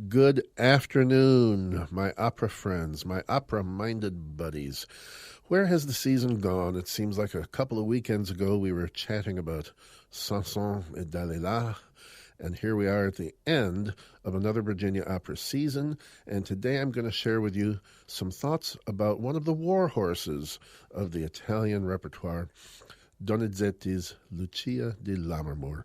Good afternoon, my opera friends, my opera-minded buddies. Where has the season gone? It seems like a couple of weekends ago we were chatting about Sanson et Dalila, and here we are at the end of another Virginia opera season, and today I'm going to share with you some thoughts about one of the war horses of the Italian repertoire, Donizetti's Lucia di Lammermoor.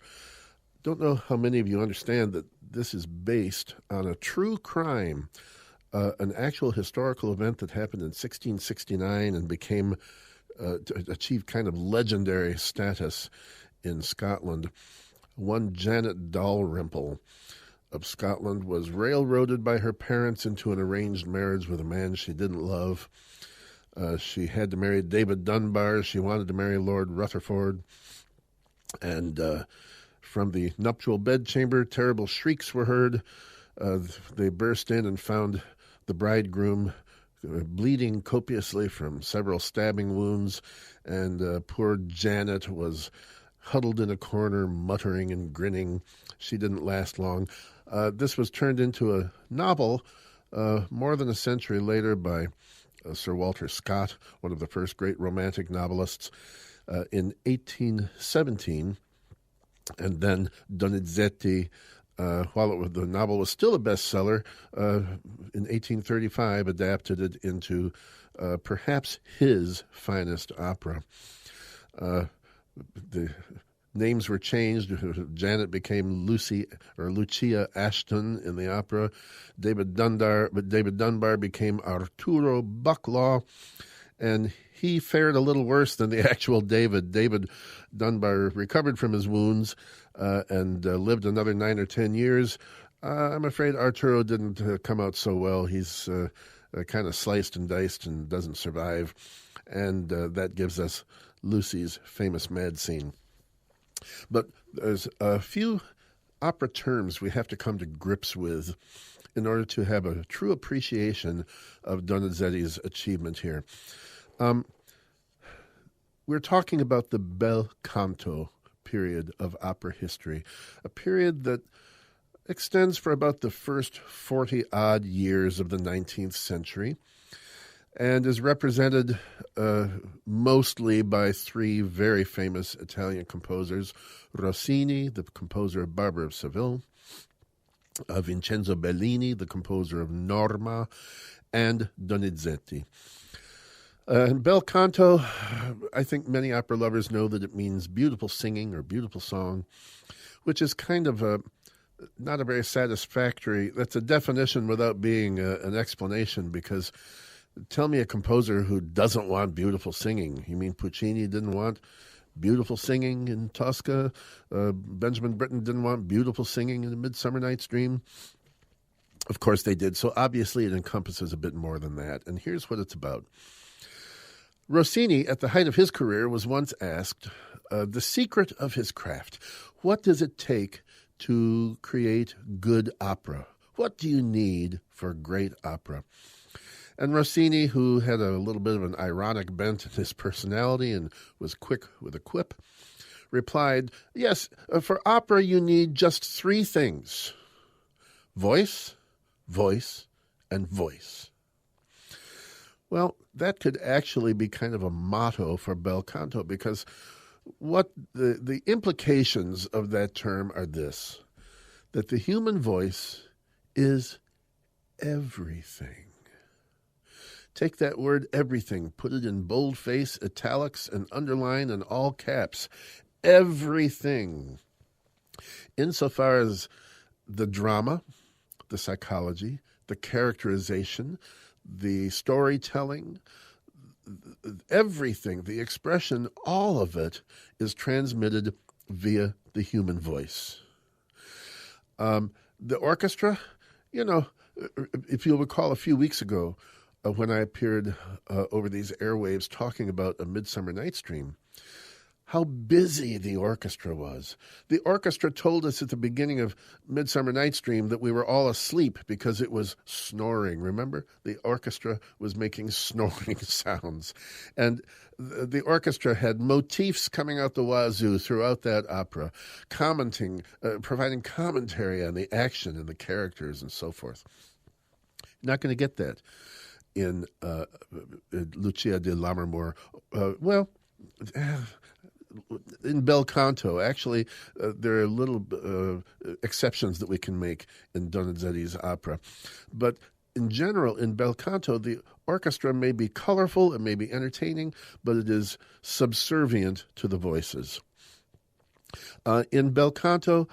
Don't know how many of you understand that this is based on a true crime, an actual historical event that happened in 1669 and achieved kind of legendary status in Scotland. One Janet Dalrymple of Scotland was railroaded by her parents into an arranged marriage with a man she didn't love. She had to marry David Dunbar. She wanted to marry Lord Rutherford. And from the nuptial bedchamber, terrible shrieks were heard. They burst in and found the bridegroom bleeding copiously from several stabbing wounds, and poor Janet was huddled in a corner, muttering and grinning. She didn't last long. This was turned into a novel more than a century later by Sir Walter Scott, one of the first great romantic novelists, in 1817. And then Donizetti, while the novel was still a bestseller, in 1835 adapted it into perhaps his finest opera. The names were changed. Janet became Lucia Ashton in the opera. David Dunbar became Arturo Bucklaw, and he fared a little worse than the actual David. David Dunbar recovered from his wounds and lived another 9 or 10 years. I'm afraid Arturo didn't come out so well. He's kind of sliced and diced and doesn't survive, and that gives us Lucy's famous mad scene. But there's a few opera terms we have to come to grips with in order to have a true appreciation of Donizetti's achievement here. We're talking about the bel canto period of opera history, a period that extends for about the first 40-odd years of the 19th century and is represented mostly by three very famous Italian composers: Rossini, the composer of Barbara of Seville, Vincenzo Bellini, the composer of Norma, and Donizetti. Bel canto, I think many opera lovers know that it means beautiful singing or beautiful song, which is kind of not a very satisfactory. That's a definition without being an explanation, because tell me a composer who doesn't want beautiful singing. You mean Puccini didn't want beautiful singing in Tosca? Benjamin Britten didn't want beautiful singing in A Midsummer Night's Dream? Of course they did. So obviously it encompasses a bit more than that. And here's what it's about. Rossini, at the height of his career, was once asked the secret of his craft. What does it take to create good opera? What do you need for great opera? And Rossini, who had a little bit of an ironic bent in his personality and was quick with a quip, replied, yes, for opera you need just three things: voice, voice, and voice. Well, that could actually be kind of a motto for bel canto, because what the implications of that term are this: that the human voice is everything. Take that word everything, put it in boldface, italics, and underline, and all caps. Everything. Insofar as the drama, the psychology, the characterization, the storytelling, everything, the expression, all of it is transmitted via the human voice. The orchestra, if you'll recall a few weeks ago, when I appeared over these airwaves talking about A Midsummer Night's Dream, how busy the orchestra was. The orchestra told us at the beginning of Midsummer Night's Dream that we were all asleep because it was snoring. Remember? The orchestra was making snoring sounds. And the orchestra had motifs coming out the wazoo throughout that opera, providing commentary on the action and the characters and so forth. Not going to get that in Lucia di Lammermoor. In bel canto, actually, there are little exceptions that we can make in Donizetti's opera. But in general, in bel canto, the orchestra may be colorful, it may be entertaining, but it is subservient to the voices. In bel canto,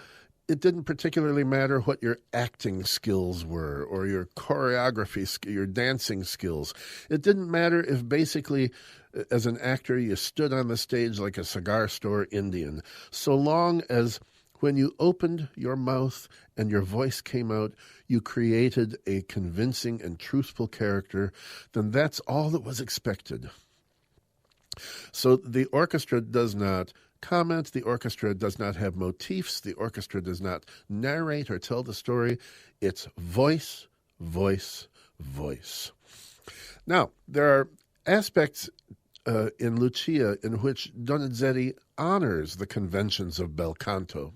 it didn't particularly matter what your acting skills were or your choreography, your dancing skills. It didn't matter if basically, as an actor, you stood on the stage like a cigar store Indian. So long as when you opened your mouth and your voice came out, you created a convincing and truthful character, then that's all that was expected. So the orchestra does not comment, the orchestra does not have motifs, the orchestra does not narrate or tell the story. It's voice, voice, voice. Now, there are aspects in Lucia in which Donizetti honors the conventions of bel canto.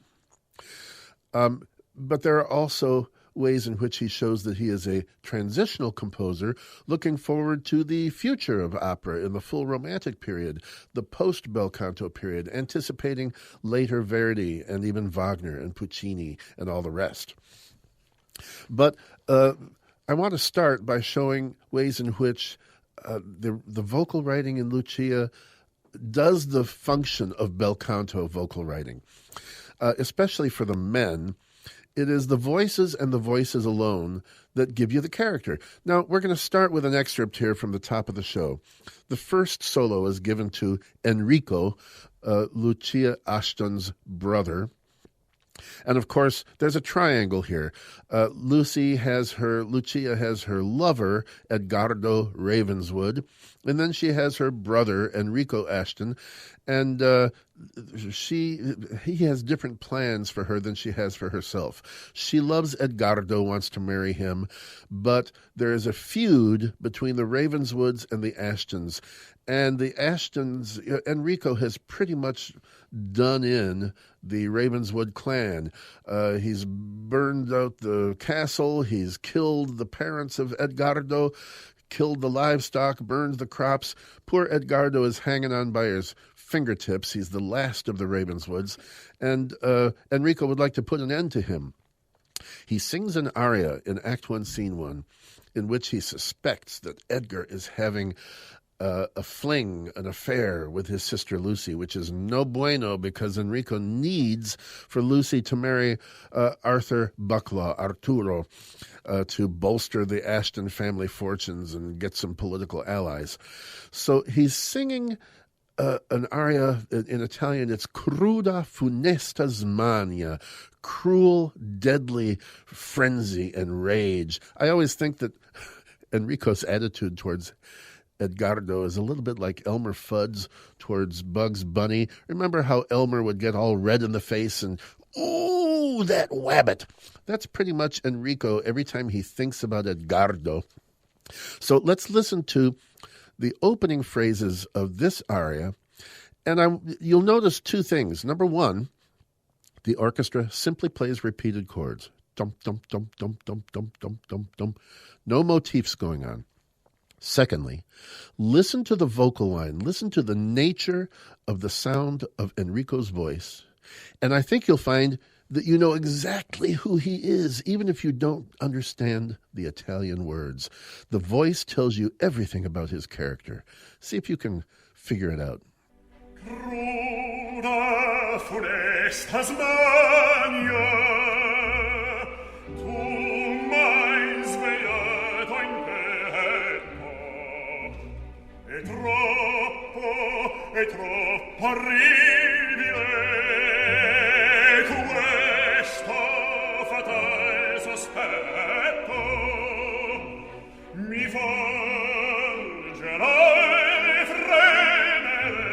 But there are also ways in which he shows that he is a transitional composer looking forward to the future of opera in the full Romantic period, the post-bel canto period, anticipating later Verdi and even Wagner and Puccini and all the rest. But I want to start by showing ways in which the vocal writing in Lucia does the function of bel canto vocal writing, especially for the men. It is the voices and the voices alone that give you the character. Now, we're going to start with an excerpt here from the top of the show. The first solo is given to Enrico, Lucia Ashton's brother. And, of course, there's a triangle here. Lucia has her lover, Edgardo Ravenswood, and then she has her brother, Enrico Ashton, and he has different plans for her than she has for herself. She loves Edgardo, wants to marry him, but there is a feud between the Ravenswoods and the Ashtons. And the Ashtons, Enrico has pretty much done in the Ravenswood clan. He's burned out the castle, he's killed the parents of Edgardo, killed the livestock, burned the crops. Poor Edgardo is hanging on by his fingertips. He's the last of the Ravenswoods, and Enrico would like to put an end to him. He sings an aria in Act 1, Scene 1, in which he suspects that Edgar is having a fling, an affair with his sister Lucy, which is no bueno because Enrico needs for Lucy to marry Arthur Bucklaw, Arturo, to bolster the Ashton family fortunes and get some political allies. So he's singing an aria in Italian. It's cruda funesta smania, cruel, deadly frenzy and rage. I always think that Enrico's attitude towards Edgardo is a little bit like Elmer Fudd's towards Bugs Bunny. Remember how Elmer would get all red in the face and, ooh, that wabbit. That's pretty much Enrico every time he thinks about Edgardo. So let's listen to the opening phrases of this aria, and you'll notice two things. Number one, the orchestra simply plays repeated chords. Dum, dum, dum, dum, dum, dum, dum, dum, dum. No motifs going on. Secondly, listen to the vocal line. Listen to the nature of the sound of Enrico's voice. And I think you'll find that you know exactly who he is, even if you don't understand the Italian words. The voice tells you everything about his character. See if you can figure it out. Cruda funesta smania, tu m'hai svegliato in è troppo orribile questo fatal sospetto, mi folgerà e fremere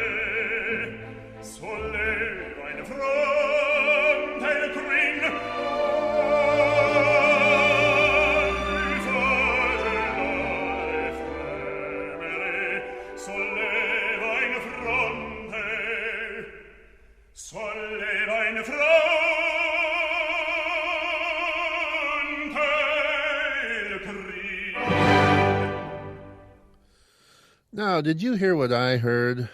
Now, did you hear what I heard?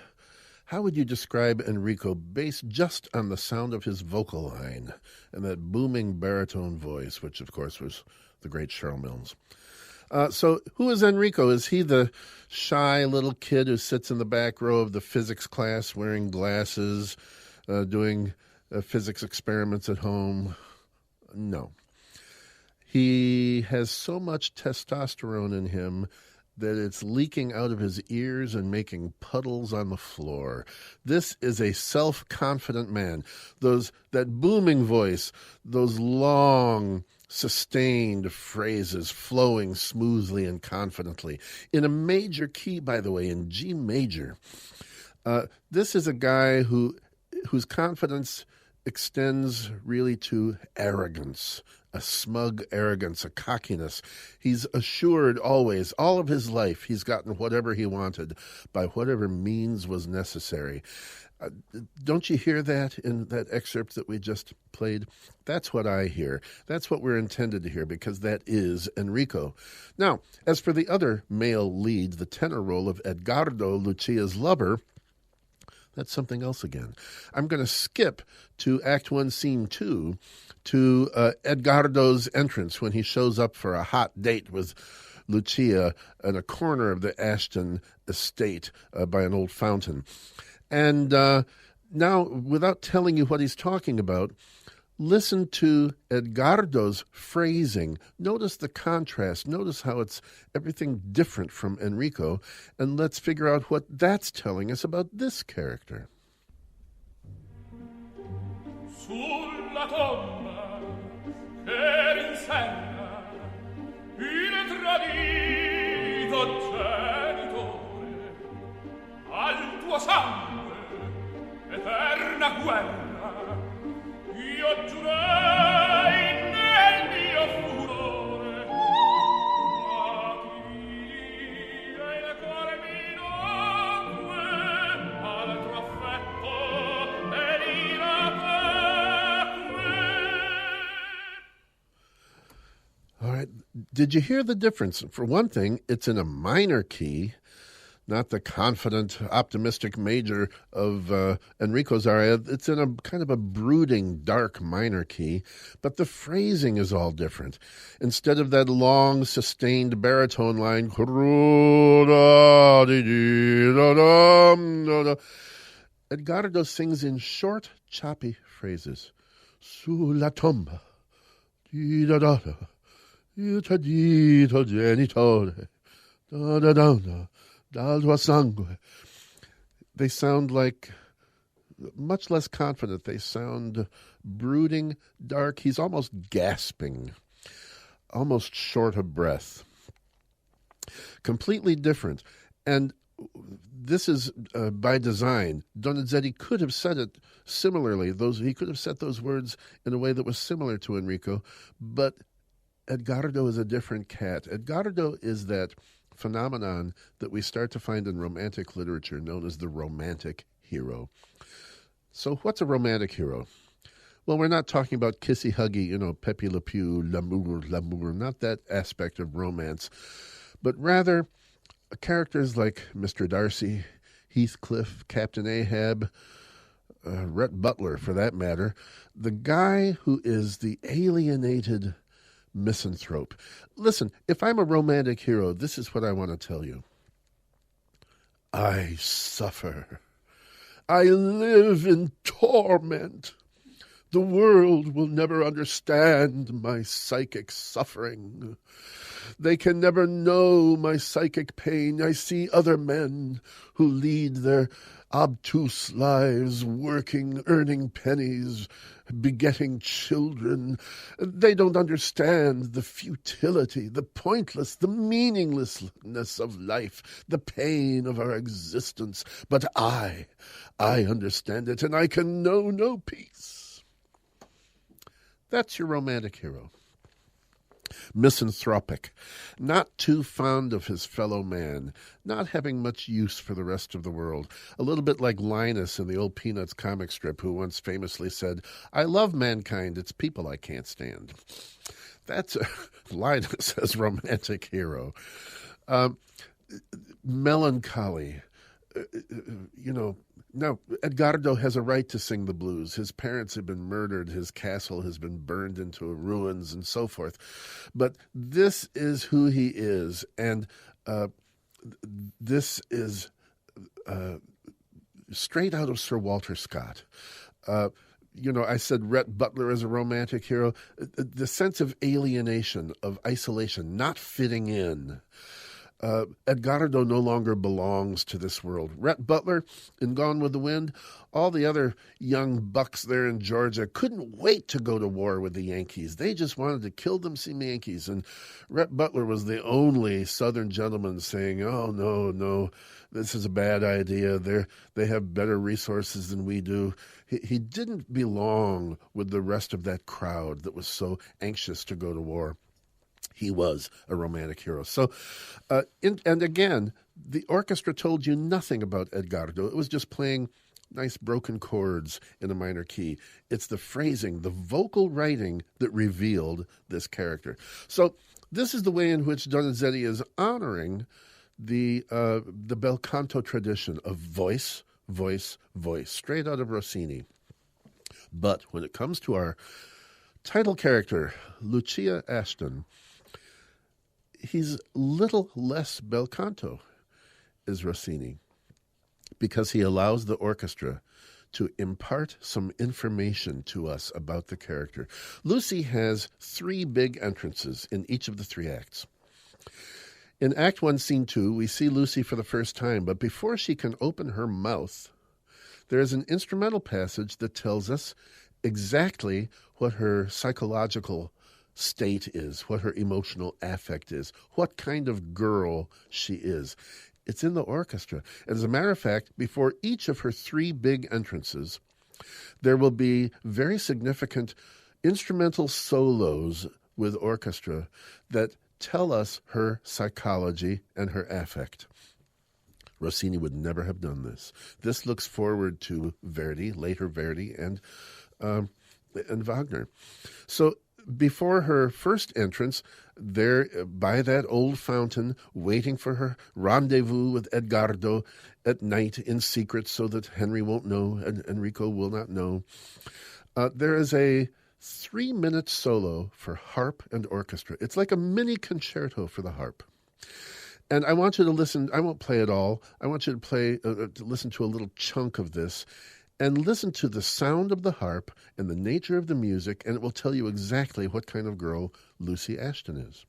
How would you describe Enrico based just on the sound of his vocal line and that booming baritone voice, which, of course, was the great Cheryl Milnes? So who is Enrico? Is he the shy little kid who sits in the back row of the physics class wearing glasses, doing physics experiments at home? No. He has so much testosterone in him that it's leaking out of his ears and making puddles on the floor. This is a self-confident man. That booming voice, those long, sustained phrases flowing smoothly and confidently. In a major key, by the way, in G major. This is a guy whose confidence extends really to arrogance, a smug arrogance, a cockiness. He's assured always, all of his life, he's gotten whatever he wanted by whatever means was necessary. Don't you hear that in that excerpt that we just played? That's what I hear. That's what we're intended to hear, because that is Enrico. Now, as for the other male lead, the tenor role of Edgardo, Lucia's lover, that's something else again. I'm going to skip to Act 1, Scene 2, to Edgardo's entrance when he shows up for a hot date with Lucia in a corner of the Ashton estate by an old fountain. And now, without telling you what he's talking about, listen to Edgardo's phrasing. Notice the contrast. Notice how it's everything different from Enrico. And let's figure out what that's telling us about this character. Sulla tomba che rinsegna il tradito genitore al tuo sangue eterna guerra io giurai nel mio furore ma chi è il cuore mio altro affetto e l'ira. All right. Did you hear the difference? For one thing, it's in a minor key, not the confident, optimistic major of Enrico's aria. It's in a kind of a brooding, dark minor key, but the phrasing is all different. Instead of that long, sustained baritone line, Edgardo sings in short, choppy phrases. Sulla tomba, di-da-da-da, il tradito genitore, da-da-da-da, dal tuo sangue. They sound like much less confident. They sound brooding, dark. He's almost gasping, almost short of breath. Completely different. And this is by design. Donizetti could have said it similarly. He could have said those words in a way that was similar to Enrico, but Edgardo is a different cat. Edgardo is that phenomenon that we start to find in romantic literature known as the romantic hero. So what's a romantic hero? Well, we're not talking about kissy-huggy, Pepe Le Pew, l'amour, not that aspect of romance, but rather characters like Mr. Darcy, Heathcliff, Captain Ahab, Rhett Butler, for that matter, the guy who is the alienated misanthrope. Listen, if I'm a romantic hero, this is what I want to tell you. I suffer. I live in torment. The world will never understand my psychic suffering. They can never know my psychic pain. I see other men who lead their obtuse lives, working, earning pennies, begetting children. They don't understand the futility, the pointless, the meaninglessness of life, the pain of our existence. But I understand it, and I can know no peace. That's your romantic hero. Misanthropic, not too fond of his fellow man, not having much use for the rest of the world. A little bit like Linus in the old Peanuts comic strip, who once famously said, "I love mankind, it's people I can't stand." That's Linus as romantic hero. melancholy. You know, now Edgardo has a right to sing the blues. His parents have been murdered. His castle has been burned into ruins and so forth. But this is who he is. And this is straight out of Sir Walter Scott. I said Rhett Butler as a romantic hero. The sense of alienation, of isolation, not fitting in. Edgardo no longer belongs to this world. Rhett Butler in Gone with the Wind, all the other young bucks there in Georgia couldn't wait to go to war with the Yankees. They just wanted to kill them some Yankees. And Rhett Butler was the only Southern gentleman saying, oh, no, this is a bad idea. They have better resources than we do. He didn't belong with the rest of that crowd that was so anxious to go to war. He was a romantic hero. So, and again, the orchestra told you nothing about Edgardo. It was just playing nice broken chords in a minor key. It's the phrasing, the vocal writing that revealed this character. So this is the way in which Donizetti is honoring the bel canto tradition of voice, voice, voice, straight out of Rossini. But when it comes to our title character, Lucia Ashton, he's little less bel canto as Rossini because he allows the orchestra to impart some information to us about the character. Lucy has 3 big entrances in each of the 3 acts. In Act 1, Scene 2, we see Lucy for the first time, but before she can open her mouth, there is an instrumental passage that tells us exactly what her psychological state is, what her emotional affect is, what kind of girl she is. It's in the orchestra. And as a matter of fact, before each of her 3 big entrances, there will be very significant instrumental solos with orchestra that tell us her psychology and her affect. Rossini would never have done this. This looks forward to Verdi, later Verdi, and Wagner. So before her first entrance, there by that old fountain, waiting for her rendezvous with Edgardo at night in secret so that Henry won't know and Enrico will not know, there is a 3-minute solo for harp and orchestra. It's like a mini concerto for the harp. And I want you to listen. I won't play it all. I want you to listen to a little chunk of this and listen to the sound of the harp and the nature of the music, and it will tell you exactly what kind of girl Lucy Ashton is.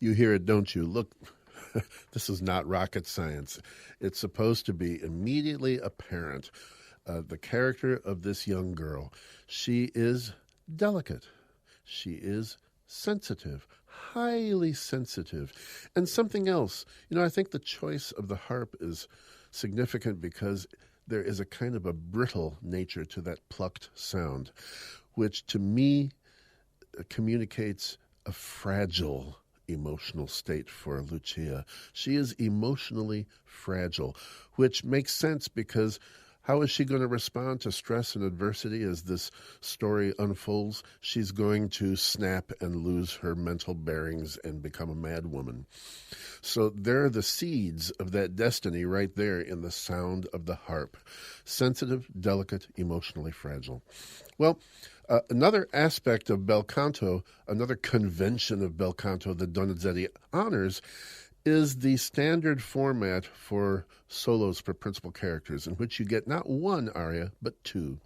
You hear it, don't you? Look, this is not rocket science. It's supposed to be immediately apparent. The character of this young girl, she is delicate. She is sensitive, highly sensitive. And something else, I think the choice of the harp is significant because there is a kind of a brittle nature to that plucked sound, which to me communicates a fragile emotional state for Lucia. She is emotionally fragile, which makes sense because how is she going to respond to stress and adversity as this story unfolds? She's going to snap and lose her mental bearings and become a mad woman. So there are the seeds of that destiny right there in the sound of the harp. Sensitive, delicate, emotionally fragile. Well, another aspect of bel canto, another convention of bel canto that Donizetti honors, is the standard format for solos for principal characters, in which you get not one aria, but two.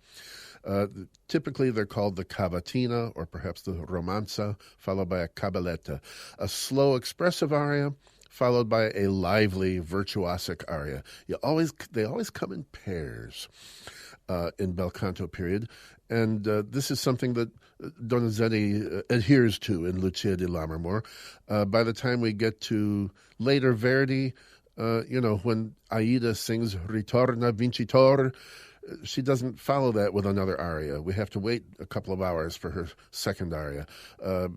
Typically, they're called the cavatina, or perhaps the romanza, followed by a cabaletta, a slow, expressive aria, followed by a lively, virtuosic aria. They always come in pairs in bel canto period, and this is something that Donizetti adheres to in Lucia di Lammermoor. By the time we get to later Verdi, when Aida sings Ritorna Vincitor, she doesn't follow that with another aria. We have to wait a couple of hours for her second aria.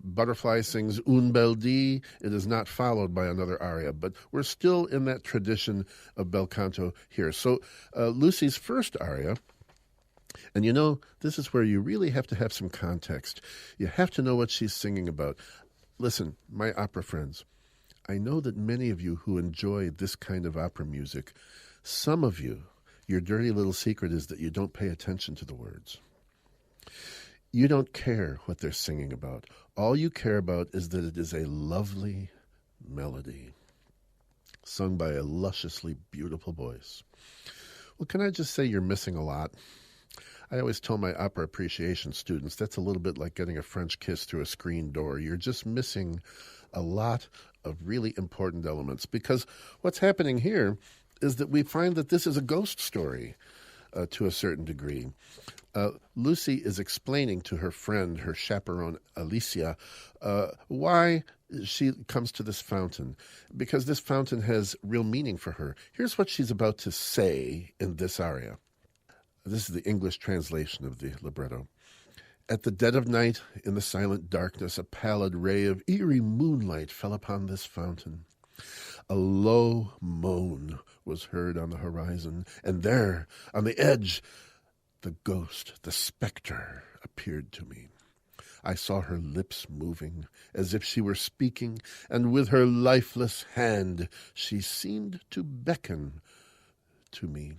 Butterfly sings Un bel dì. It is not followed by another aria, but we're still in that tradition of bel canto here. So Lucy's first aria, and this is where you really have to have some context. You have to know what she's singing about. Listen, my opera friends, I know that many of you who enjoy this kind of opera music, some of you, your dirty little secret is that you don't pay attention to the words. You don't care what they're singing about. All you care about is that it is a lovely melody sung by a lusciously beautiful voice. Well, can I just say you're missing a lot? I always tell my opera appreciation students that's a little bit like getting a French kiss through a screen door. You're just missing a lot of really important elements, because what's happening here is that we find that this is a ghost story to a certain degree. Lucy is explaining to her friend, her chaperone, Alicia, why she comes to this fountain, because this fountain has real meaning for her. Here's what she's about to say in this aria. This is the English translation of the libretto. At the dead of night, in the silent darkness, a pallid ray of eerie moonlight fell upon this fountain. A low moan was heard on the horizon, and there, on the edge, the ghost, the spectre, appeared to me. I saw her lips moving, as if she were speaking, and with her lifeless hand she seemed to beckon to me.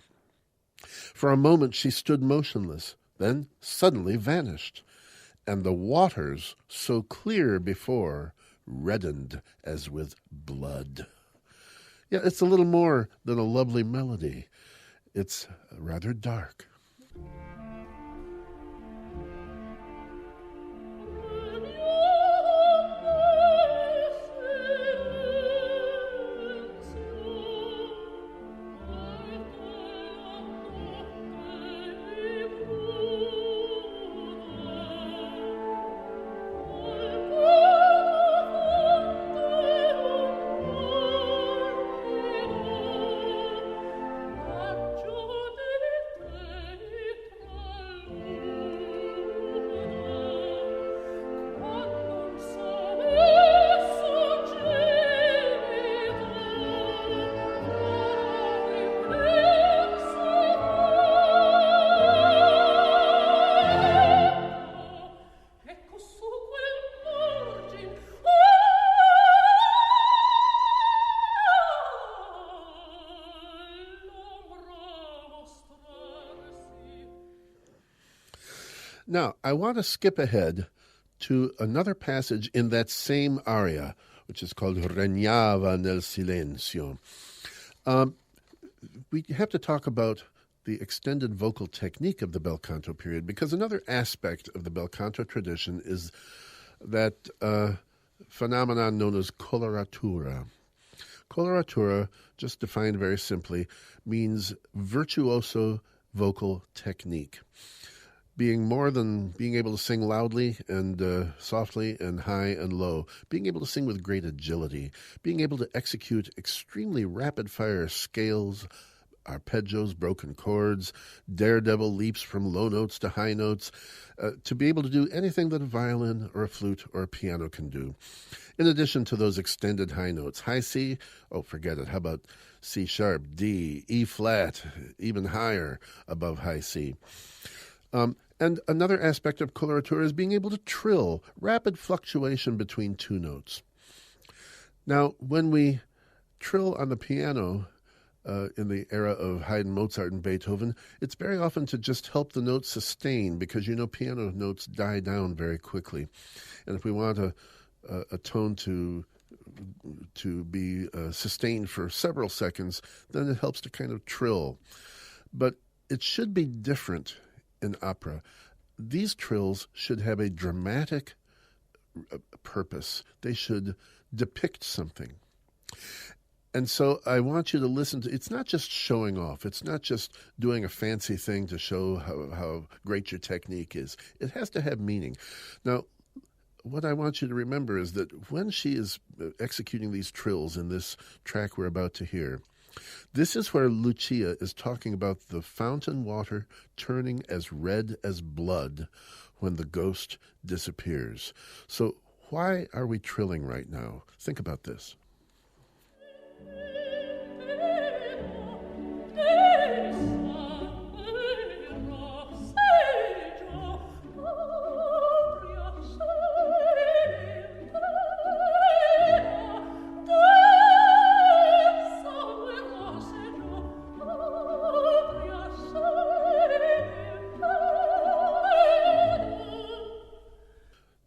For a moment she stood motionless, then suddenly vanished, and the waters, so clear before, reddened as with blood. Yeah, it's a little more than a lovely melody. It's rather dark. Now, I want to skip ahead to another passage in that same aria, which is called Regnava nel silenzio. We have to talk about the extended vocal technique of the bel canto period, because another aspect of the bel canto tradition is that phenomenon known as coloratura. Coloratura, just defined very simply, means virtuoso vocal technique. Being more than being able to sing loudly and softly and high and low, being able to sing with great agility, being able to execute extremely rapid-fire scales, arpeggios, broken chords, daredevil leaps from low notes to high notes, to be able to do anything that a violin or a flute or a piano can do. In addition to those extended high notes, high C, oh, forget it. How about C sharp, D, E flat, even higher above high C? And another aspect of coloratura is being able to trill, rapid fluctuation between two notes. Now, when we trill on the piano in the era of Haydn, Mozart, and Beethoven, it's very often to just help the note sustain, because piano notes die down very quickly. And if we want a tone to be sustained for several seconds, then it helps to kind of trill. But it should be different in opera. These trills should have a dramatic purpose. They should depict something. And so I want you to listen to, it's not just showing off. It's not just doing a fancy thing to show how great your technique is. It has to have meaning. Now, what I want you to remember is that when she is executing these trills in this track we're about to hear, this is where Lucia is talking about the fountain water turning as red as blood when the ghost disappears. So why are we trilling right now? Think about this.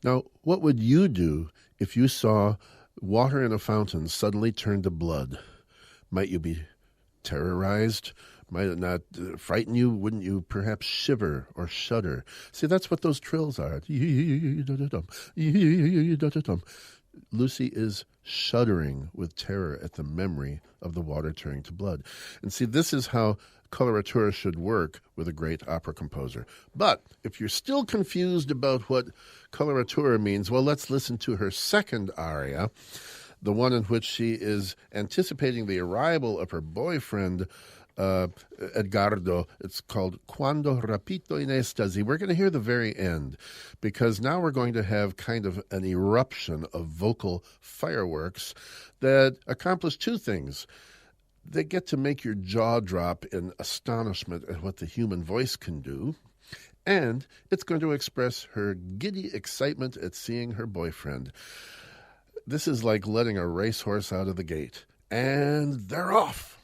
Now, what would you do if you saw water in a fountain suddenly turn to blood? Might you be terrorized? Might it not frighten you? Wouldn't you perhaps shiver or shudder? See, that's what those trills are. Lucy is shuddering with terror at the memory of the water turning to blood. And see, this is how coloratura should work with a great opera composer. But if you're still confused about what coloratura means, well, let's listen to her second aria, the one in which she is anticipating the arrival of her boyfriend, Edgardo. It's called Quando rapito in estasi. We're going to hear the very end, because now we're going to have kind of an eruption of vocal fireworks that accomplish two things. They get to make your jaw drop in astonishment at what the human voice can do, and it's going to express her giddy excitement at seeing her boyfriend. This is like letting a racehorse out of the gate. And they're off!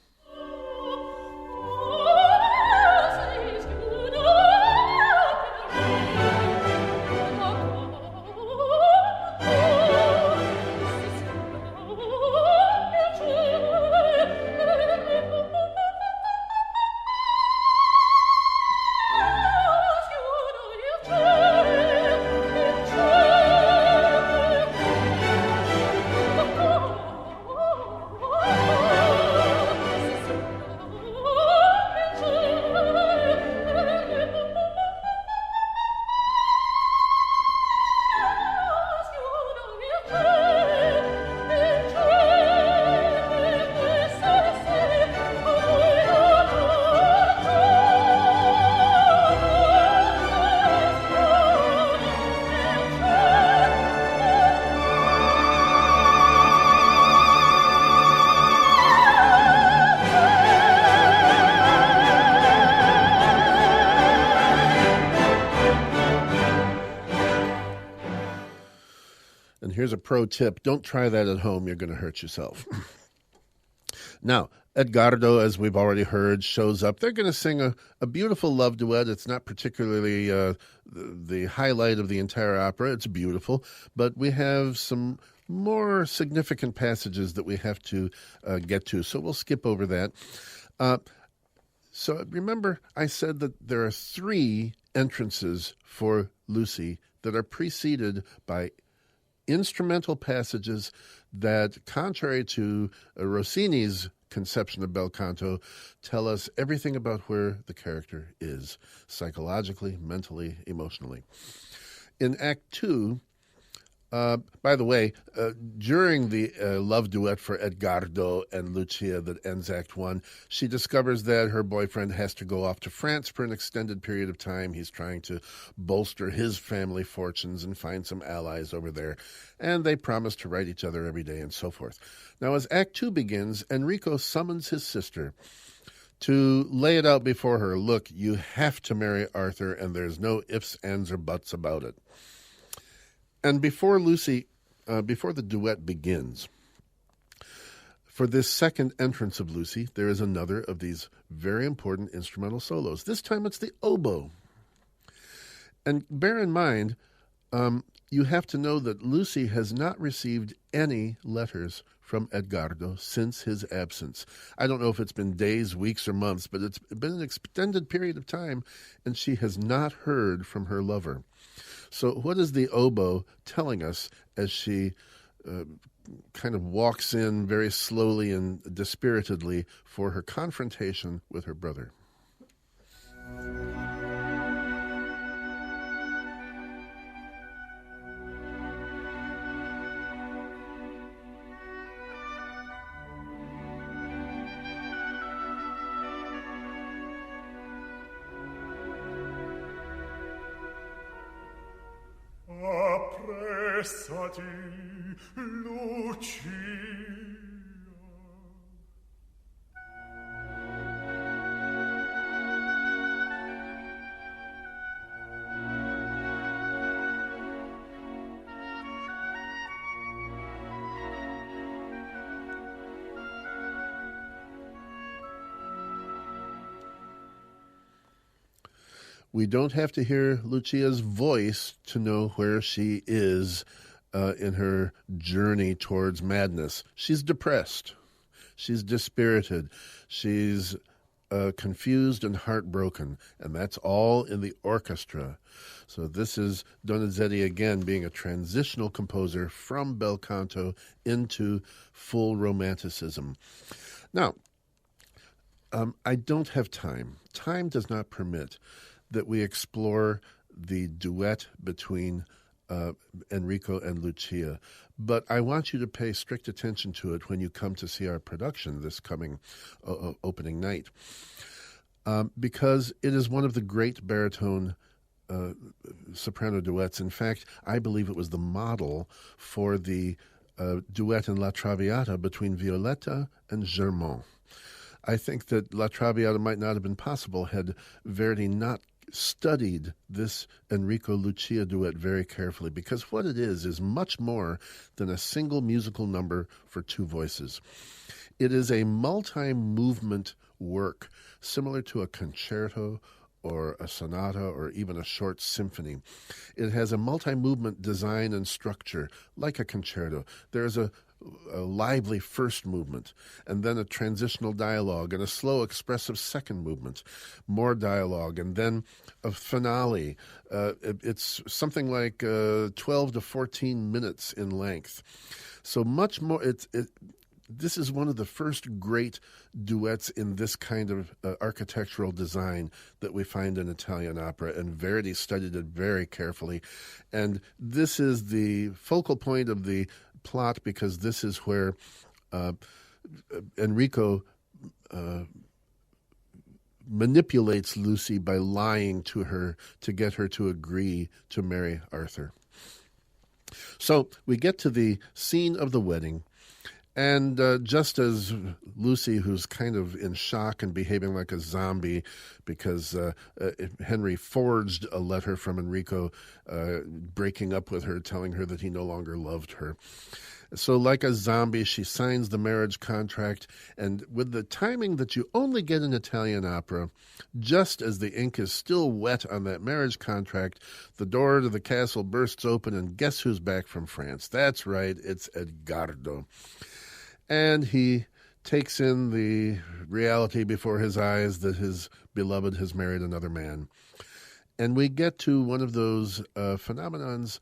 Here's a pro tip. Don't try that at home. You're going to hurt yourself. Now, Edgardo, as we've already heard, shows up. They're going to sing a beautiful love duet. It's not particularly the highlight of the entire opera. It's beautiful. But we have some more significant passages that we have to get to. So we'll skip over that. So remember, I said that there are three entrances for Lucy that are preceded by instrumental passages that, contrary to Rossini's conception of bel canto, tell us everything about where the character is, psychologically, mentally, emotionally. In Act 2, By the way, during the love duet for Edgardo and Lucia that ends Act 1, she discovers that her boyfriend has to go off to France for an extended period of time. He's trying to bolster his family fortunes and find some allies over there. And they promise to write each other every day and so forth. Now, as Act 2 begins, Enrico summons his sister to lay it out before her. Look, you have to marry Arthur, and there's no ifs, ands, or buts about it. And before the duet begins, for this second entrance of Lucy, there is another of these very important instrumental solos. This time it's the oboe. And bear in mind, you have to know that Lucy has not received any letters from Edgardo since his absence. I don't know if it's been days, weeks, or months, but it's been an extended period of time, and she has not heard from her lover. So what is the oboe telling us as she kind of walks in very slowly and dispiritedly for her confrontation with her brother? Appressati, Lucia. We don't have to hear Lucia's voice to know where she is in her journey towards madness. She's depressed. She's dispirited. She's confused and heartbroken. And that's all in the orchestra. So this is Donizetti again being a transitional composer from bel canto into full romanticism. Now, I don't have time. Time does not permit that we explore the duet between Enrico and Lucia. But I want you to pay strict attention to it when you come to see our production this coming opening night, because it is one of the great baritone soprano duets. In fact, I believe it was the model for the duet in La Traviata between Violetta and Germain. I think that La Traviata might not have been possible had Verdi not studied this Enrico-Lucia duet very carefully, because what it is much more than a single musical number for two voices. It is a multi-movement work, similar to a concerto or a sonata or even a short symphony. It has a multi-movement design and structure, like a concerto. There's a lively first movement, and then a transitional dialogue, and a slow, expressive second movement, more dialogue, and then a finale. It's something like 12 to 14 minutes in length. So much more. This is one of the first great duets in this kind of architectural design that we find in Italian opera, and Verdi studied it very carefully. And this is the focal point of the plot, because this is where Enrico manipulates Lucy by lying to her to get her to agree to marry Arthur. So we get to the scene of the wedding, and just as Lucy, who's kind of in shock and behaving like a zombie because Henry forged a letter from Enrico breaking up with her, telling her that he no longer loved her. So like a zombie, she signs the marriage contract, and with the timing that you only get in Italian opera, just as the ink is still wet on that marriage contract, the door to the castle bursts open, and guess who's back from France? That's right, it's Edgardo. And he takes in the reality before his eyes that his beloved has married another man. And we get to one of those phenomenons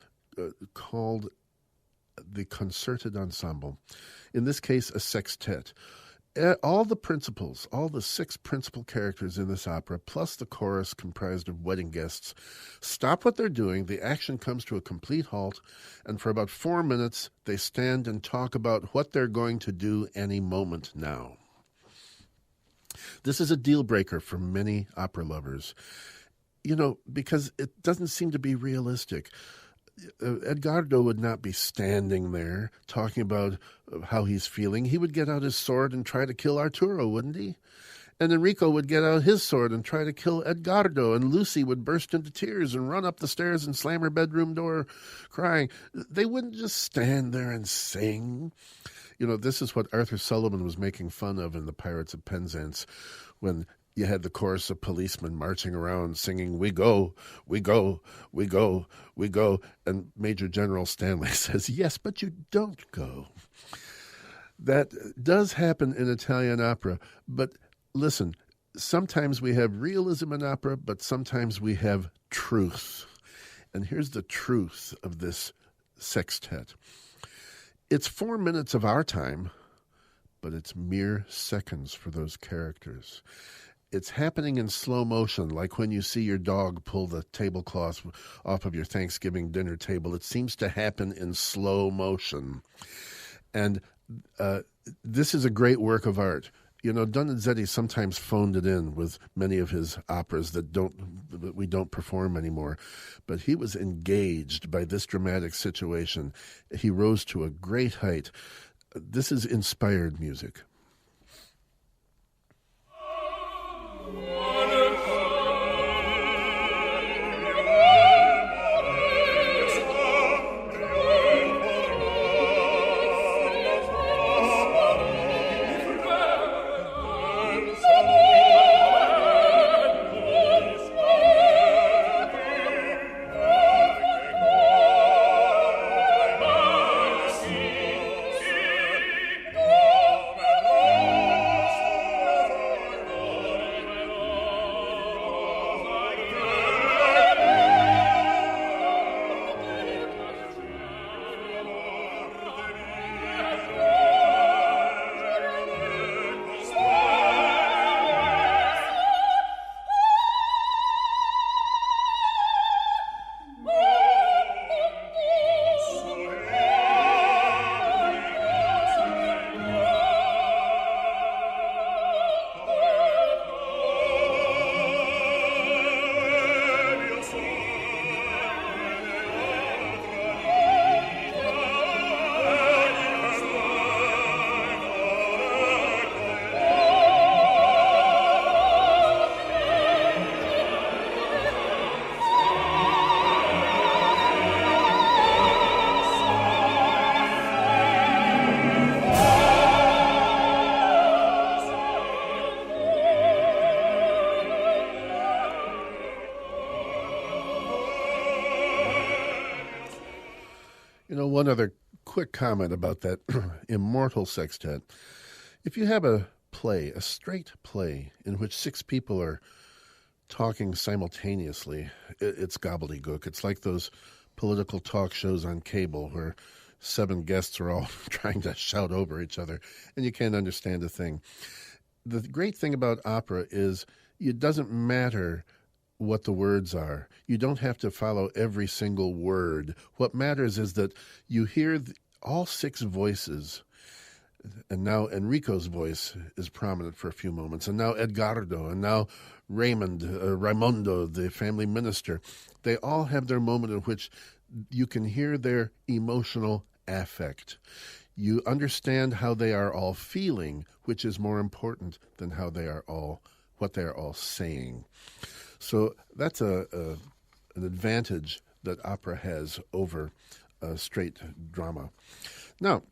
called the concerted ensemble. In this case, a sextet. All the principals, all the 6 principal characters in this opera, plus the chorus comprised of wedding guests, stop what they're doing. The action comes to a complete halt, and for about 4 minutes, they stand and talk about what they're going to do any moment now. This is a deal breaker for many opera lovers, because it doesn't seem to be realistic. Edgardo would not be standing there talking about how he's feeling. He would get out his sword and try to kill Arturo, wouldn't he? And Enrico would get out his sword and try to kill Edgardo, and Lucy would burst into tears and run up the stairs and slam her bedroom door crying. They wouldn't just stand there and sing. This is what Arthur Sullivan was making fun of in The Pirates of Penzance, when you had the chorus of policemen marching around singing, "We go, we go, we go, we go." And Major General Stanley says, "Yes, but you don't go." That does happen in Italian opera. But listen, sometimes we have realism in opera, but sometimes we have truth. And here's the truth of this sextet. It's 4 minutes of our time, but it's mere seconds for those characters. It's happening in slow motion, like when you see your dog pull the tablecloth off of your Thanksgiving dinner table. It seems to happen in slow motion. And this is a great work of art. Donizetti sometimes phoned it in with many of his operas that we don't perform anymore. But he was engaged by this dramatic situation. He rose to a great height. This is inspired music. One other quick comment about that immortal sextet. If you have a play, a straight play, in which 6 people are talking simultaneously, it's gobbledygook. It's like those political talk shows on cable where 7 guests are all trying to shout over each other, and you can't understand a thing. The great thing about opera is it doesn't matter what the words are. You don't have to follow every single word. What matters is that you hear all 6 voices, and now Enrico's voice is prominent for a few moments, and now Edgardo, and now Raimondo, the family minister. They all have their moment in which you can hear their emotional affect. You understand how they are all feeling, which is more important than what they are all saying. So that's an advantage that opera has over straight drama. Now,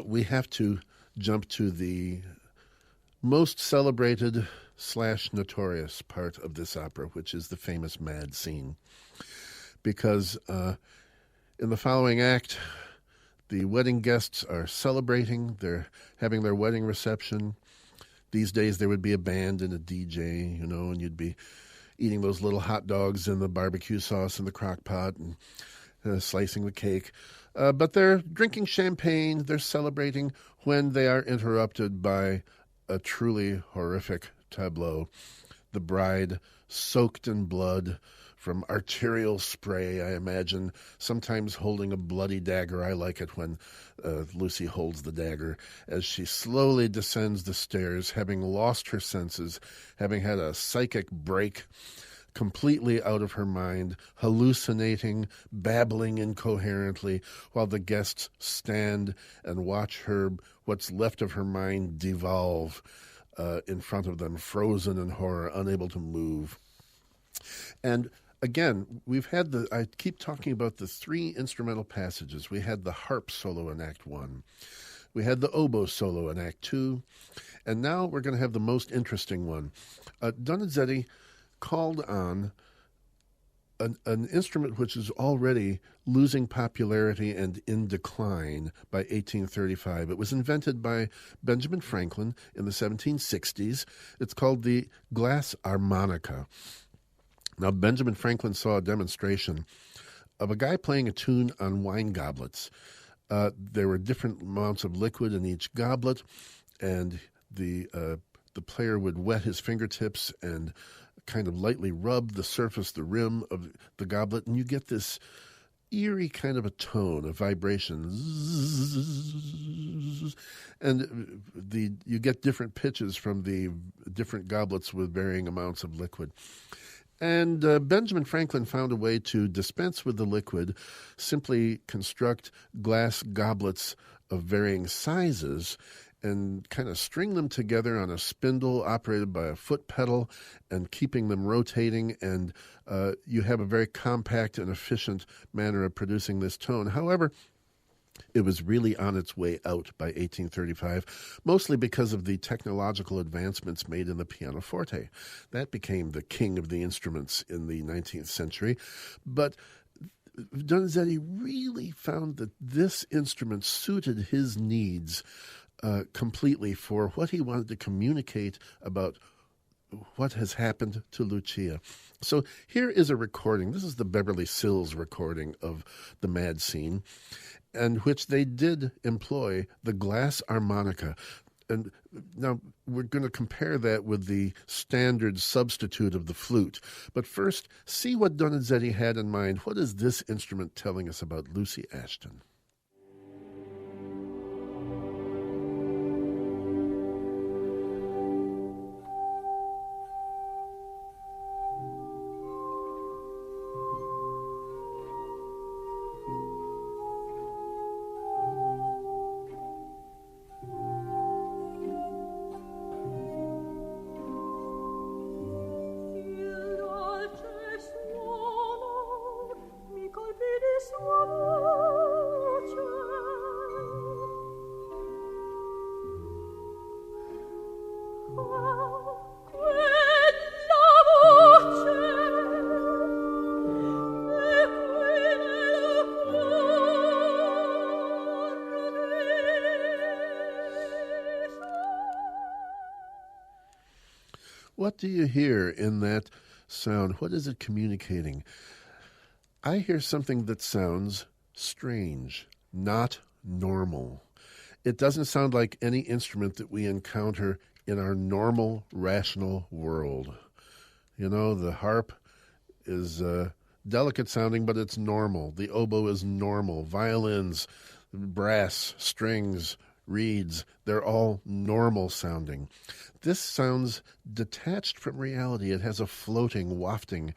we have to jump to the most celebrated / notorious part of this opera, which is the famous mad scene. Because in the following act, the wedding guests are celebrating. They're having their wedding reception. These days there would be a band and a DJ, and you'd be eating those little hot dogs and the barbecue sauce in the crock pot and slicing the cake. But they're drinking champagne, they're celebrating when they are interrupted by a truly horrific tableau. The bride, soaked in blood from arterial spray, I imagine, sometimes holding a bloody dagger. I like it when Lucy holds the dagger as she slowly descends the stairs, having lost her senses, having had a psychic break, completely out of her mind, hallucinating, babbling incoherently, while the guests stand and watch her, what's left of her mind, devolve in front of them, frozen in horror, unable to move. And again, I keep talking about the three instrumental passages. We had the harp solo in Act 1. We had the oboe solo in Act 2. And now we're going to have the most interesting one. Donizetti called on an instrument which is already losing popularity and in decline by 1835. It was invented by Benjamin Franklin in the 1760s. It's called the glass harmonica. Now, Benjamin Franklin saw a demonstration of a guy playing a tune on wine goblets. There were different amounts of liquid in each goblet, and the player would wet his fingertips and kind of lightly rub the surface, the rim of the goblet, and you get this eerie kind of a tone, a vibration. And you get different pitches from the different goblets with varying amounts of liquid. And Benjamin Franklin found a way to dispense with the liquid, simply construct glass goblets of varying sizes and kind of string them together on a spindle operated by a foot pedal and keeping them rotating, and you have a very compact and efficient manner of producing this tone. However, it was really on its way out by 1835, mostly because of the technological advancements made in the pianoforte. That became the king of the instruments in the 19th century. But Donizetti really found that this instrument suited his needs completely for what he wanted to communicate about what has happened to Lucia. So here is a recording. This is the Beverly Sills recording of the Mad Scene, in which they did employ the glass harmonica. And now we're going to compare that with the standard substitute of the flute. But first, see what Donizetti had in mind. What is this instrument telling us about Lucy Ashton? What do you hear in that sound? What is it communicating? I hear something that sounds strange, not normal. It doesn't sound like any instrument that we encounter in our normal, rational world. You know, the harp is delicate sounding, but it's normal. The oboe is normal. Violins, brass, strings, reeds, they're all normal sounding. This sounds detached from reality. It has a floating, wafting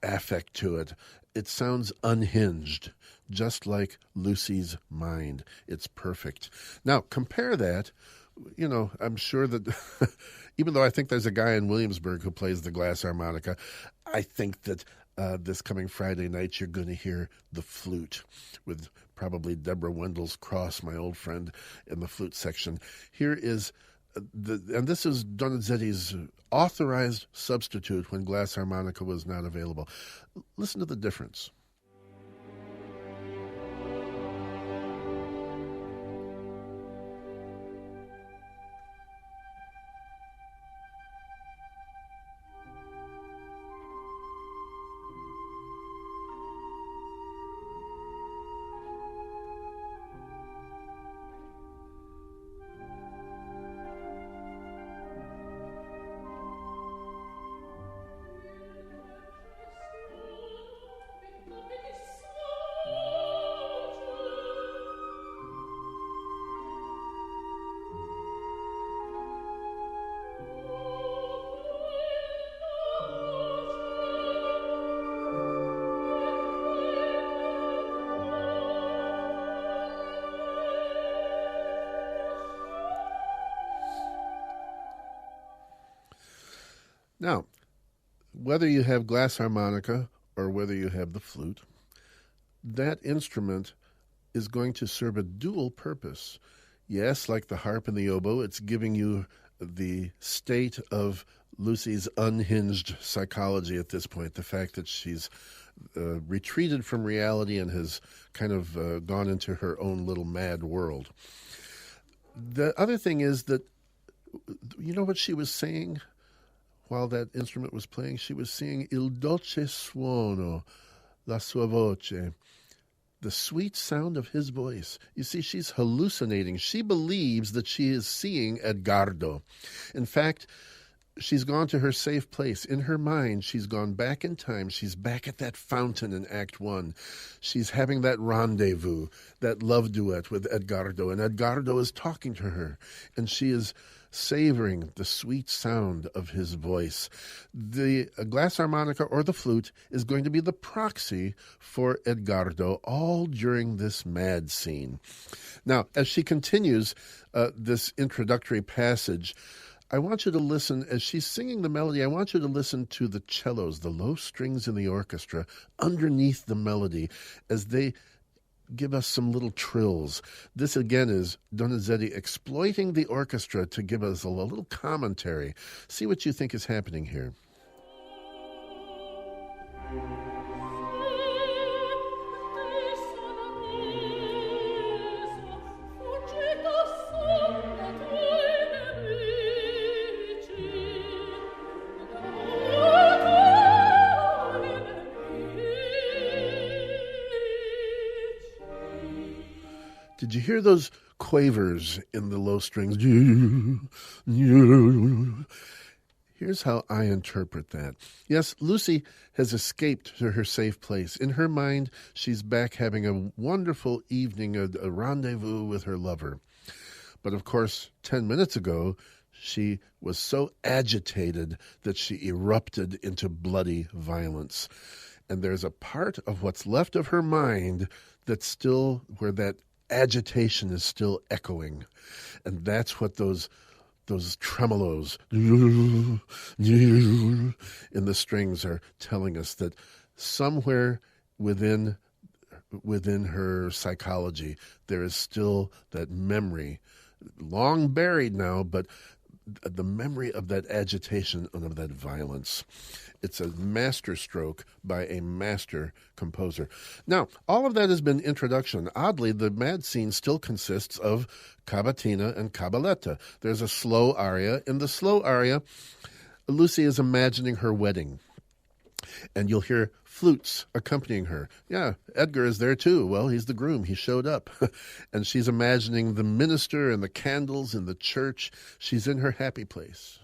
affect to it. It sounds unhinged, just like Lucy's mind. It's perfect. Now, compare that. You know, I'm sure that even though I think there's a guy in Williamsburg who plays the glass harmonica, I think that this coming Friday night you're going to hear the flute with probably Deborah Wendell's Cross, my old friend, in the flute section. Here is and this is Donizetti's authorized substitute when glass harmonica was not available. Listen to the difference. Now, whether you have glass harmonica or whether you have the flute, that instrument is going to serve a dual purpose. Yes, like the harp and the oboe, it's giving you the state of Lucy's unhinged psychology at this point, the fact that she's retreated from reality and has kind of gone into her own little mad world. The other thing is that, you know what she was saying while that instrument was playing? She was singing Il dolce suono, la sua voce, the sweet sound of his voice. You see, she's hallucinating. She believes that she is seeing Edgardo. In fact, she's gone to her safe place. In her mind, she's gone back in time. She's back at that fountain in Act 1. She's having that rendezvous, that love duet with Edgardo, and Edgardo is talking to her, and she is savoring the sweet sound of his voice. The glass harmonica or the flute is going to be the proxy for Edgardo all during this mad scene. Now, as she continues this introductory passage, I want you to listen, as she's singing the melody, I want you to listen to the cellos, the low strings in the orchestra, underneath the melody, as they give us some little trills. This, again, is Donizetti exploiting the orchestra to give us a little commentary. See what you think is happening here. Did you hear those quavers in the low strings? Here's how I interpret that. Yes, Lucy has escaped to her safe place. In her mind, she's back having a wonderful evening, a rendezvous with her lover. But of course, 10 minutes ago, she was so agitated that she erupted into bloody violence. And there's a part of what's left of her mind that's still where that agitation is still echoing. And that's what those tremolos in the strings are telling us, that somewhere within her psychology there is still that memory, long buried now, but the memory of that agitation and of that violence. It's a masterstroke by a master composer. Now, all of that has been introduction. Oddly, the mad scene still consists of cavatina and cabaletta. There's a slow aria. In the slow aria, Lucy is imagining her wedding. And you'll hear flutes accompanying her. Yeah, Edgar is there too. Well, he's the groom. He showed up. And she's imagining the minister and the candles in the church. She's in her happy place.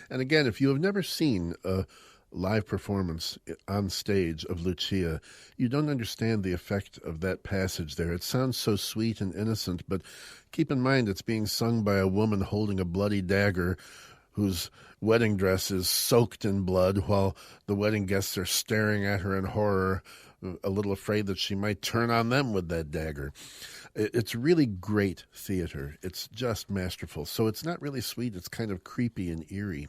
And again, if you have never seen a live performance on stage of Lucia, you don't understand the effect of that passage there. It sounds so sweet and innocent, but keep in mind it's being sung by a woman holding a bloody dagger whose wedding dress is soaked in blood while the wedding guests are staring at her in horror, a little afraid that she might turn on them with that dagger. It's really great theater. It's just masterful. So it's not really sweet. It's kind of creepy and eerie.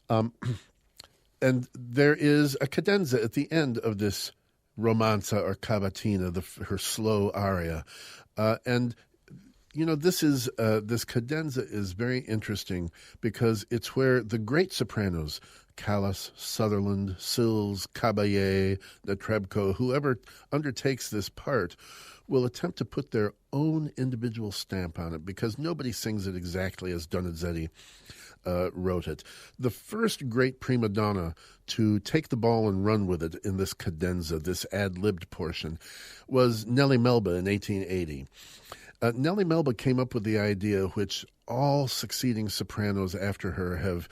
And there is a cadenza at the end of this romanza or cavatina, her slow aria. And you know, this cadenza is very interesting because it's where the great sopranos, Callas, Sutherland, Sills, Caballé, Netrebko, whoever undertakes this part, will attempt to put their own individual stamp on it because nobody sings it exactly as Donizetti wrote it. The first great prima donna to take the ball and run with it in this cadenza, this ad-libbed portion, was Nellie Melba in 1880. Nellie Melba came up with the idea, which all succeeding sopranos after her have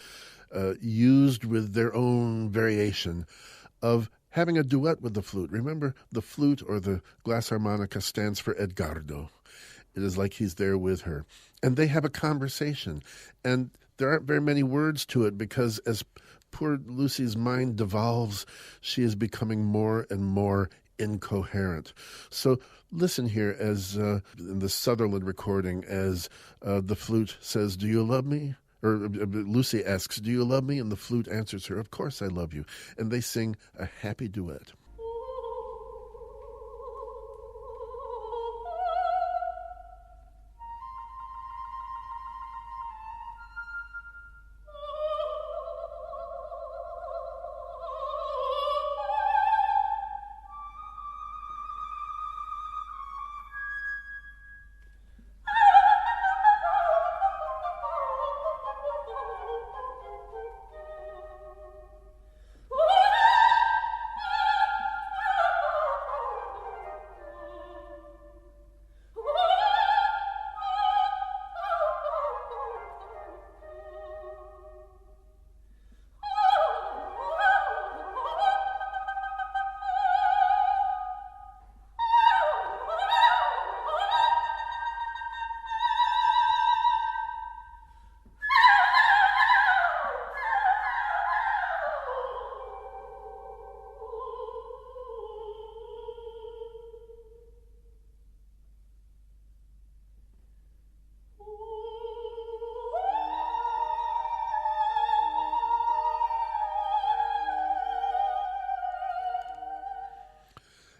used with their own variation, of having a duet with the flute. Remember, the flute or the glass harmonica stands for Edgardo. It is like he's there with her. And they have a conversation. And there aren't very many words to it because as poor Lucy's mind devolves, she is becoming more and more incoherent. So listen here as in the Sutherland recording as the flute says, "Do you love me?" Or Lucy asks, "Do you love me?" And the flute answers her, "Of course I love you." And they sing a happy duet.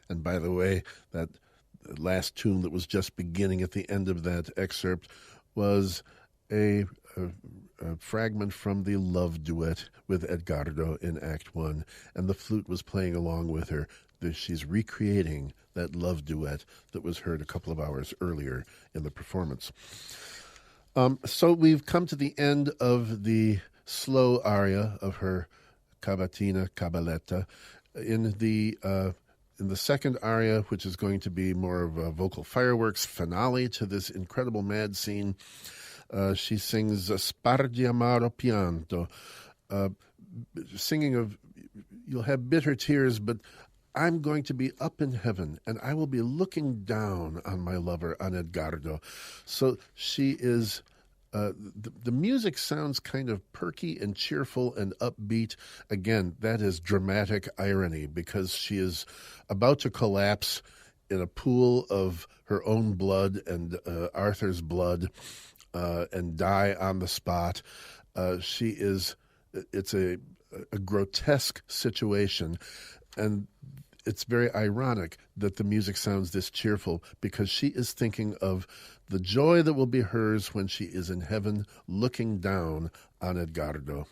And by the way, that last tune that was just beginning at the end of that excerpt was a fragment from the love duet with Edgardo in Act 1, and the flute was playing along with her. She's recreating that love duet that was heard a couple of hours earlier in the performance. So we've come to the end of the slow aria of her Cavatina Cabaletta. In the second aria, which is going to be more of a vocal fireworks finale to this incredible mad scene, she sings Spargi amaro pianto, singing of, you'll have bitter tears, but I'm going to be up in heaven, and I will be looking down on my lover, on Edgardo. So she is... the music sounds kind of perky and cheerful and upbeat. Again, that is dramatic irony because she is about to collapse in a pool of her own blood and Arthur's blood and die on the spot. It's a grotesque situation, and it's very ironic that the music sounds this cheerful because she is thinking of the joy that will be hers when she is in heaven looking down on Edgardo.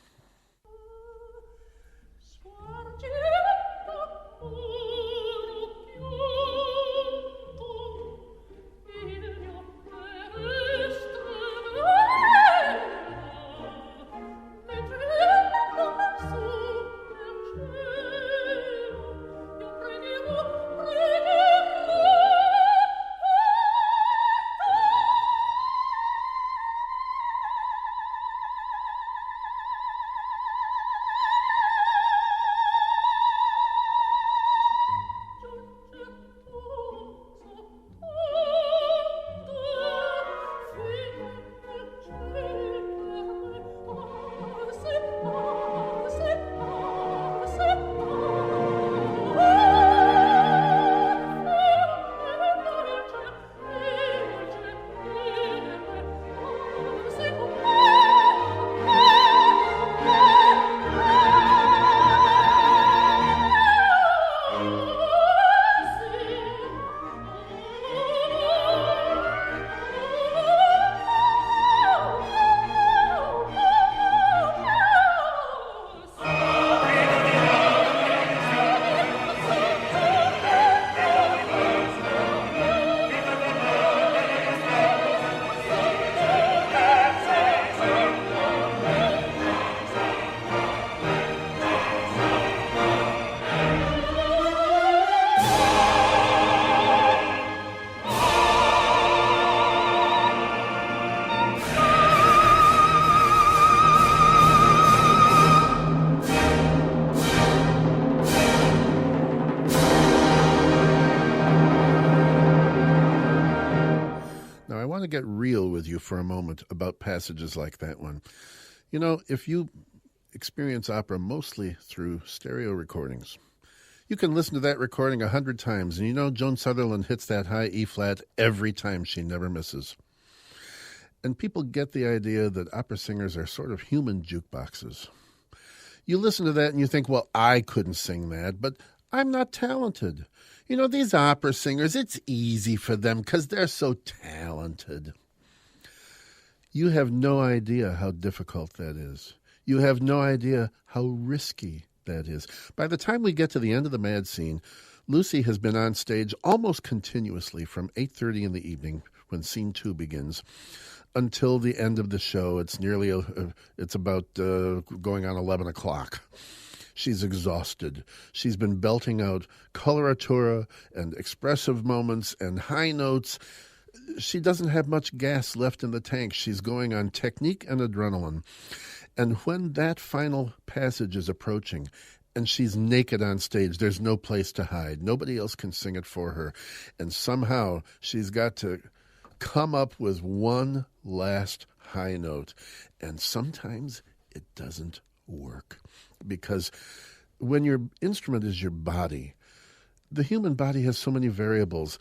to get real with you for a moment about passages like that one. You know, if you experience opera mostly through stereo recordings, you can listen to that recording 100 times, and you know Joan Sutherland hits that high E-flat every time. She never misses. And people get the idea that opera singers are sort of human jukeboxes. You listen to that and you think, well, I couldn't sing that, but I'm not talented. You know, these opera singers, it's easy for them because they're so talented. You have no idea how difficult that is. You have no idea how risky that is. By the time we get to the end of the Mad Scene, Lucy has been on stage almost continuously from 8:30 in the evening when scene 2 begins until the end of the show. It's about going on 11 o'clock. She's exhausted. She's been belting out coloratura and expressive moments and high notes. She doesn't have much gas left in the tank. She's going on technique and adrenaline. And when that final passage is approaching and she's naked on stage, there's no place to hide. Nobody else can sing it for her. And somehow she's got to come up with one last high note. And sometimes it doesn't work. Because when your instrument is your body, the human body has so many variables.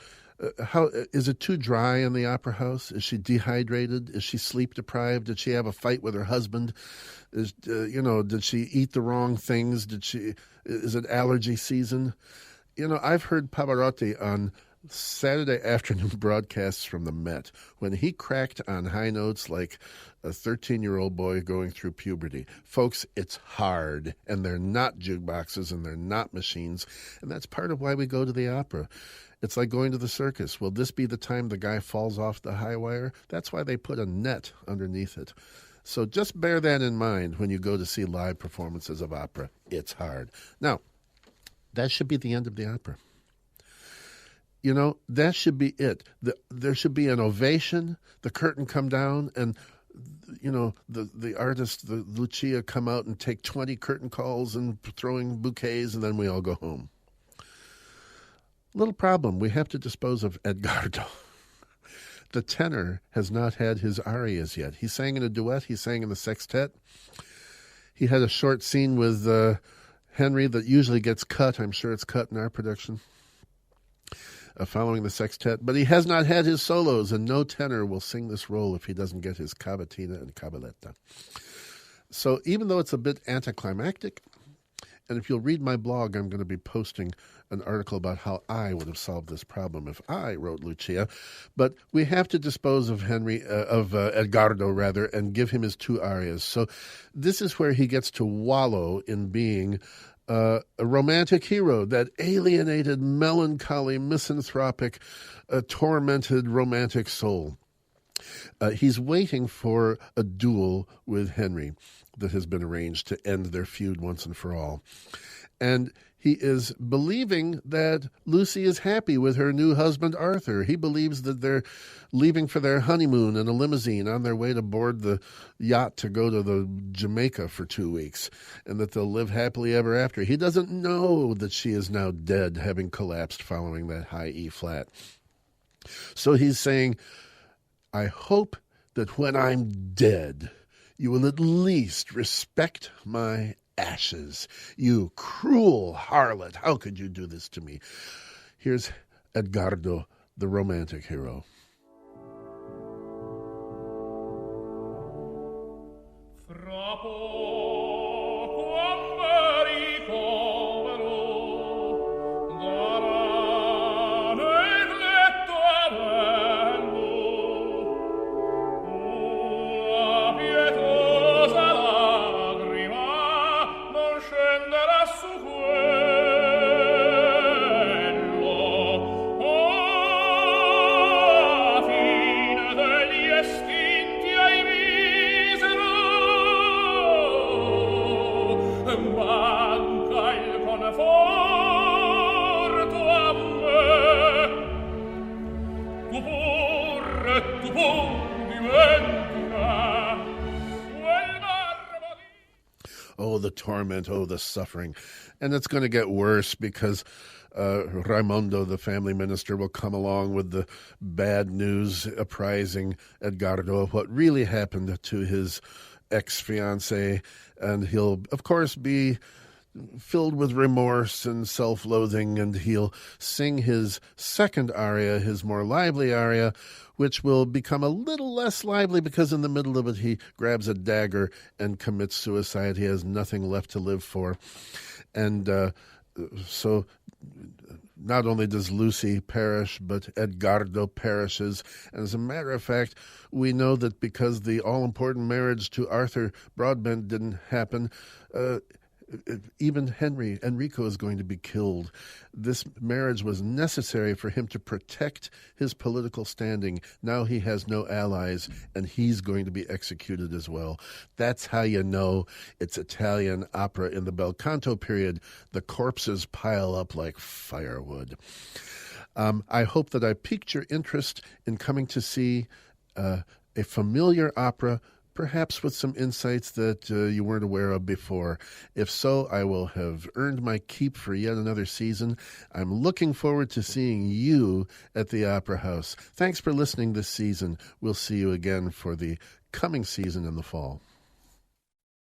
How is it too dry in the opera house? Is she dehydrated? Is she sleep deprived? Did she have a fight with her husband? Did she eat the wrong things? Is it allergy season? You know, I've heard Pavarotti on Saturday afternoon broadcasts from the Met when he cracked on high notes like a 13-year-old boy going through puberty. Folks, it's hard, and they're not jukeboxes and they're not machines, and that's part of why we go to the opera. It's like going to the circus. Will this be the time the guy falls off the high wire? That's why they put a net underneath it. So just bear that in mind when you go to see live performances of opera. It's hard. Now, that should be the end of the opera. You know, that should be it. There should be an ovation, the curtain come down, and, you know, the artist, the Lucia, come out and take 20 curtain calls and throwing bouquets, and then we all go home. Little problem, we have to dispose of Edgardo. The tenor has not had his arias yet. He sang in a duet, he sang in the sextet. He had a short scene with Henry that usually gets cut. I'm sure it's cut in our production. Following the sextet, but he has not had his solos, and no tenor will sing this role if he doesn't get his cavatina and cabaletta. So even though it's a bit anticlimactic, and if you'll read my blog, I'm going to be posting an article about how I would have solved this problem if I wrote Lucia, but we have to dispose of Edgardo, and give him his 2 arias. So this is where he gets to wallow in being a romantic hero, that alienated, melancholy, misanthropic, tormented romantic soul. He's waiting for a duel with Henry that has been arranged to end their feud once and for all. And he is believing that Lucy is happy with her new husband, Arthur. He believes that they're leaving for their honeymoon in a limousine on their way to board the yacht to go to the Jamaica for 2 weeks, and that they'll live happily ever after. He doesn't know that she is now dead, having collapsed following that high E-flat. So he's saying, I hope that when I'm dead, you will at least respect my ashes. You cruel harlot, how could you do this to me? Here's Edgardo, the romantic hero. Oh, the torment, oh, the suffering. And it's going to get worse because Raimondo, the family minister, will come along with the bad news apprising Edgardo of what really happened to his ex-fiancée, and he'll, of course, be filled with remorse and self-loathing, and he'll sing his second aria, his more lively aria, which will become a little less lively because in the middle of it he grabs a dagger and commits suicide. He has nothing left to live for. And so not only does Lucy perish, but Edgardo perishes. And as a matter of fact, we know that because the all-important marriage to Arthur Broadbent didn't happen, even Enrico is going to be killed. This marriage was necessary for him to protect his political standing. Now he has no allies, and he's going to be executed as well. That's how you know it's Italian opera in the bel canto period. The corpses pile up like firewood. I hope that I piqued your interest in coming to see a familiar opera, perhaps with some insights that you weren't aware of before. If so, I will have earned my keep for yet another season. I'm looking forward to seeing you at the Opera House. Thanks for listening this season. We'll see you again for the coming season in the fall.